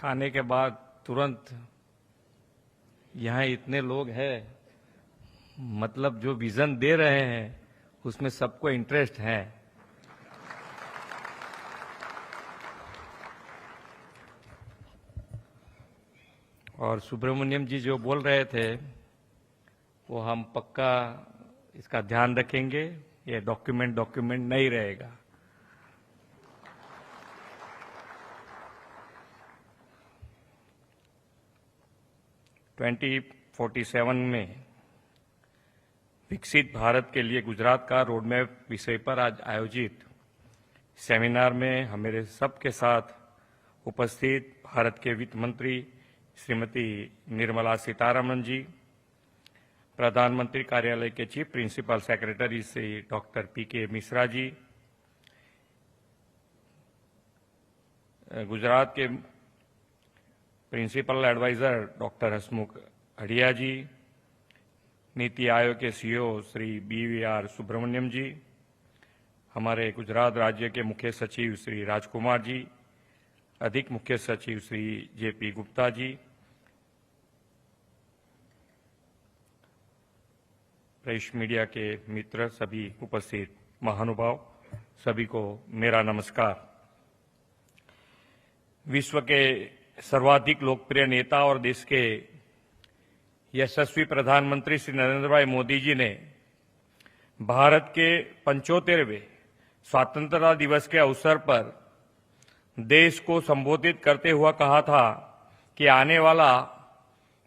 खाने के बाद तुरंत यहाँ इतने लोग हैं, मतलब जो विजन दे रहे हैं उसमें सबको इंटरेस्ट है। और सुब्रमण्यम जी जो बोल रहे थे वो हम पक्का इसका ध्यान रखेंगे। ये डॉक्यूमेंट नहीं रहेगा। ट्वेंटी 47 में विकसित भारत के लिए गुजरात का रोडमैप विषय पर आज आयोजित सेमिनार में हमारे सबके साथ उपस्थित भारत के वित्त मंत्री श्रीमती निर्मला सीतारमण जी, प्रधानमंत्री कार्यालय के chief principal secretary Shri doctor PK Mishra ji, Gujarat के principal adviser doctor Hasmukh Adhia ji, NITI Aayog के सीईओ श्री BVR सुब्रमण्यम जी, हमारे गुजरात राज्य के मुख्य सचिव श्री राजकुमार जी, अधिक मुख्य सचिव Shri JP Gupta ji, press media के मित्र, सभी उपस्थित महानुभाव, सभी को मेरा नमस्कार। विश्व के सर्वाधिक लोकप्रिय नेता और देश के यशस्वी प्रधानमंत्री श्री नरेंद्र भाई मोदी जी ने भारत के 75वें स्वतंत्रता दिवस के अवसर पर देश को संबोधित करते हुआ कहा था कि आने वाला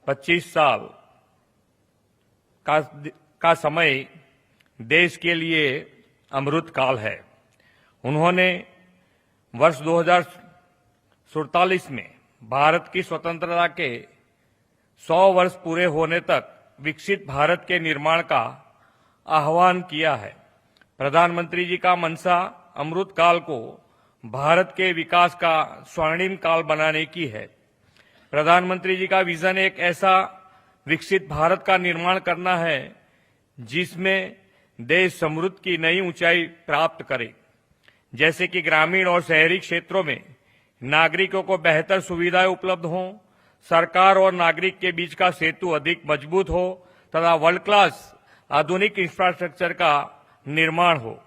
25 साल का समय देश के लिए अमृत काल है। उन्होंने वर्ष 2047 में भारत की स्वतंत्रता के 100 वर्ष पूरे होने तक विकसित भारत के निर्माण का आह्वान किया है। प्रधानमंत्री जी का मंशा अमृत काल को भारत के विकास का स्वर्णिम काल बनाने की है। प्रधानमंत्री जी का विजन एक ऐसा विकसित भारत का निर्माण करना है जिसमें देश समृद्धि की नई ऊंचाई प्राप्त करे, जैसे कि ग्रामीण और शहरी क्षेत्रों में नागरिकों को बेहतर सुविधाएं उपलब्ध हों, सरकार और नागरिक के बीच का सेतु अधिक मजबूत हो तथा वर्ल्ड क्लास आधुनिक इंफ्रास्ट्रक्चर का निर्माण हो।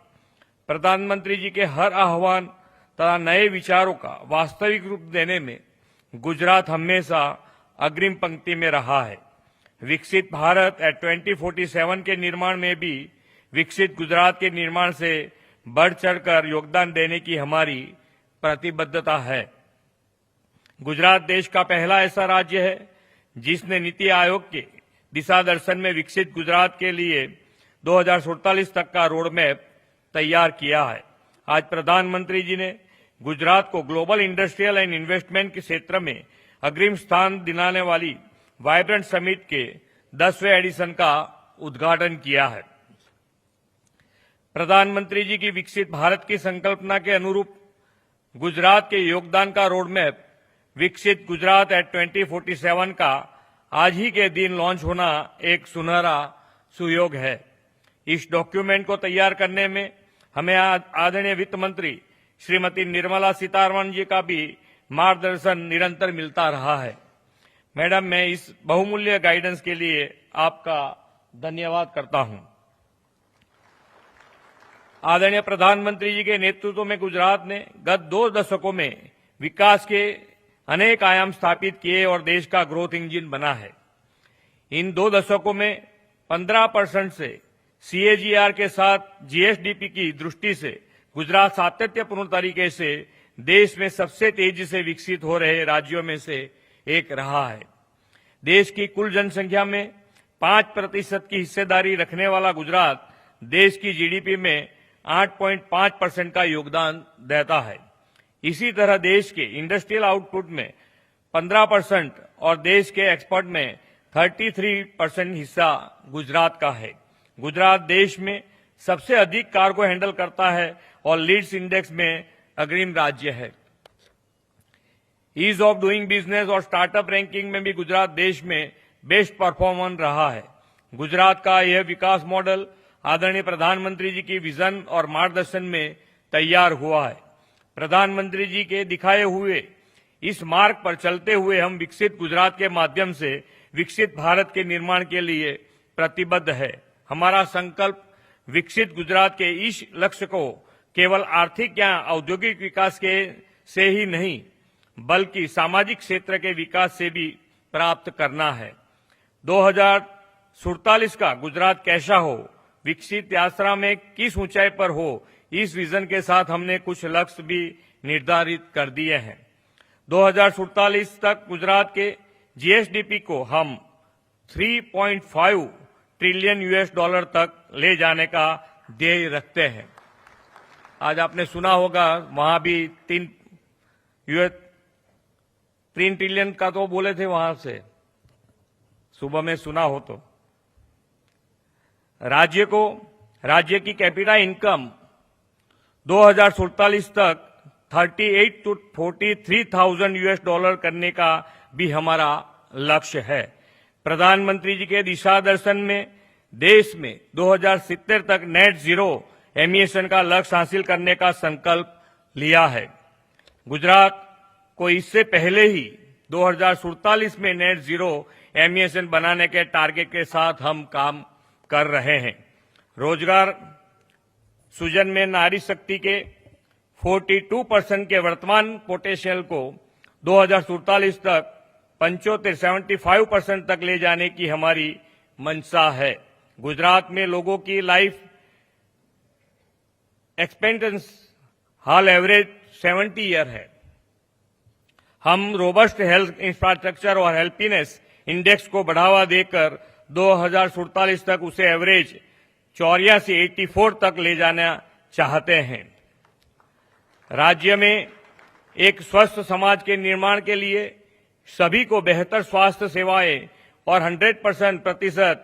प्रधानमंत्री जी के हर आह्वान तथा नए विचारों का वास्तविक रूप देने में गुजरात हमेशा अग्रिम पंक्ति में रहा है। विकसित भारत एट 2047 के निर्माण में भी विकसित गुजरात के निर्माण से बढ़ चढ़कर योगदान देने की हमारी प्रतिबद्धता है। गुजरात देश का पहला ऐसा राज्य है जिसने नीति आयोग के दिशा दर्शन में विकसित गुजरात के लिए 2047 तक का रोडमैप तैयार किया है। आज प्रधानमंत्री जी ने गुजरात को ग्लोबल इंडस्ट्रियल एंड इन्वेस्टमेंट के क्षेत्र में अग्रिम स्थान दिलाने वाली वाइब्रेंट समिट के 10वें एडिशन का उद्घाटन किया है। प्रधानमंत्री जी की विकसित भारत की संकल्पना के अनुरूप गुजरात के योगदान का रोडमैप विकसित गुजरात एट 2047 का आज ही के दिन लॉन्च होना एक सुनहरा सुयोग है। इस डॉक्यूमेंट को तैयार करने में हमें आदरणीय वित्त मंत्री श्रीमती निर्मला सीतारमण जी का भी मार्गदर्शन निरंतर मिलता रहा है। मैडम, मैं इस बहुमूल्य गाइडेंस के लिए आपका धन्यवाद करता हूं। आदरणीय प्रधानमंत्री जी के नेतृत्व में गुजरात ने गत 2 दशकों में विकास के अनेक आयाम स्थापित किए और देश का ग्रोथ इंजन बना है। इन 2 दशकों में 15% से CAGR के साथ GSDP की दृष्टि से गुजरात सातत्यपूर्ण तरीके से देश में सबसे तेजी से विकसित हो रहे राज्यों में से एक रहा है। देश की कुल जनसंख्या में 5% की हिस्सेदारी रखने वाला गुजरात देश की GDP में 8.5% का योगदान देता है। इसी तरह देश के इंडस्ट्रियल आउटपुट में 15% और देश के एक्सपोर्ट में 33% हिस्सा गुजरात का है। गुजरात देश में सबसे अधिक कार्गो हैंडल करता है और लीड्स इंडेक्स में अग्रिम राज्य है। ईज ऑफ डूइंग बिजनेस और स्टार्टअप रैंकिंग में भी गुजरात देश में बेस्ट परफॉर्मर रहा है। गुजरात का यह विकास मॉडल आदरणीय प्रधानमंत्री जी की विजन और मार्गदर्शन में तैयार हुआ है। प्रधानमंत्री जी के दिखाए हुए इस मार्ग पर चलते हुए हम विकसित गुजरात के माध्यम से विकसित भारत के निर्माण के लिए प्रतिबद्ध है। हमारा संकल्प विकसित गुजरात के इस लक्ष्य को केवल आर्थिक या औद्योगिक विकास के से ही नहीं बल्कि सामाजिक क्षेत्र के विकास से भी प्राप्त करना है। 2047 का गुजरात कैसा हो, विकसित यात्रा में किस ऊंचाई पर हो, इस विजन के साथ हमने कुछ लक्ष्य भी निर्धारित कर दिए हैं। 2047 तक गुजरात के जीएसडीपी को हम 3.5 ट्रिलियन यूएस डॉलर तक ले जाने का ध्येय रखते हैं। आज आपने सुना होगा वहां भी 3 ट्रिलियन का तो बोले थे, वहां से सुबह में सुना हो तो। राज्य की कैपिटा इनकम 2047 तक 38 to 43,000 यूएस डॉलर करने का भी हमारा लक्ष्य है। प्रधानमंत्री जी के दिशा दर्शन में देश में 2070 तक नेट जीरो एमिशन का लक्ष्य हासिल करने का संकल्प लिया है। गुजरात को इससे पहले ही 2047 में नेट जीरो एमिशन बनाने के टारगेट के साथ हम काम कर रहे हैं। रोजगार सृजन में नारी शक्ति के 42% के वर्तमान पोटेंशियल को 2047 तक 75% तक ले जाने की हमारी मंशा है। गुजरात में लोगों की लाइफ एक्सपेक्टेंसी हाल एवरेज 70 ईयर है। हम रोबस्ट हेल्थ इंफ्रास्ट्रक्चर और हेल्पीनेस इंडेक्स को बढ़ावा देकर 2047 तक उसे एवरेज 84 तक ले जाना चाहते हैं। राज्य में एक स्वस्थ समाज के निर्माण के लिए सभी को बेहतर स्वास्थ्य सेवाएं और 100%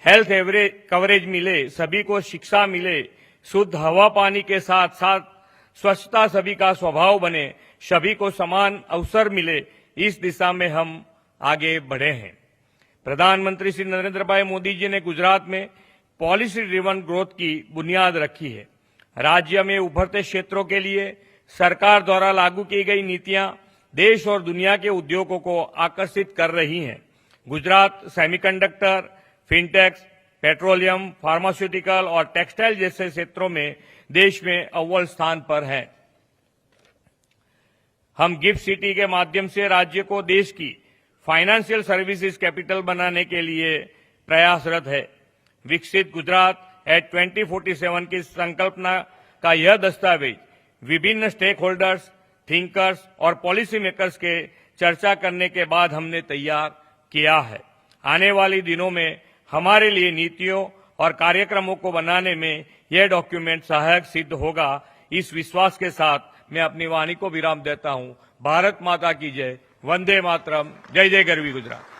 हेल्थ एवरेज कवरेज मिले, सभी को शिक्षा मिले, शुद्ध हवा पानी के साथ साथ स्वच्छता सभी का स्वभाव बने, सभी को समान अवसर मिले, इस दिशा में हम आगे बढ़े हैं। प्रधानमंत्री श्री नरेंद्र भाई मोदी जी ने गुजरात में पॉलिसी ड्रिवन ग्रोथ की बुनियाद रखी है। राज्य में उभरते क्षेत्रों के लिए सरकार द्वारा लागू की गई नीतियां देश और दुनिया के उद्योगों को आकर्षित कर रही हैं। गुजरात सेमीकंडक्टर, फिनटेक्स, पेट्रोलियम, फार्मास्यूटिकल और टेक्सटाइल जैसे क्षेत्रों में देश में अव्वल स्थान पर है। हम गिफ्ट सिटी के माध्यम से राज्य को देश की फाइनेंशियल सर्विसेज कैपिटल बनाने के लिए प्रयासरत है। विकसित गुजरात एट 2047 की संकल्पना का यह दस्तावेज विभिन्न स्टेक होल्डर्स, थिंकर्स और पॉलिसी मेकर्स के चर्चा करने के बाद हमने तैयार किया है। आने वाले दिनों में हमारे लिए नीतियों और कार्यक्रमों को बनाने में यह डॉक्यूमेंट सहायक सिद्ध होगा। इस विश्वास के साथ मैं अपनी वाणी को विराम देता हूं। भारत माता की जय। वंदे मातरम। जय जय गरवी गुजरात।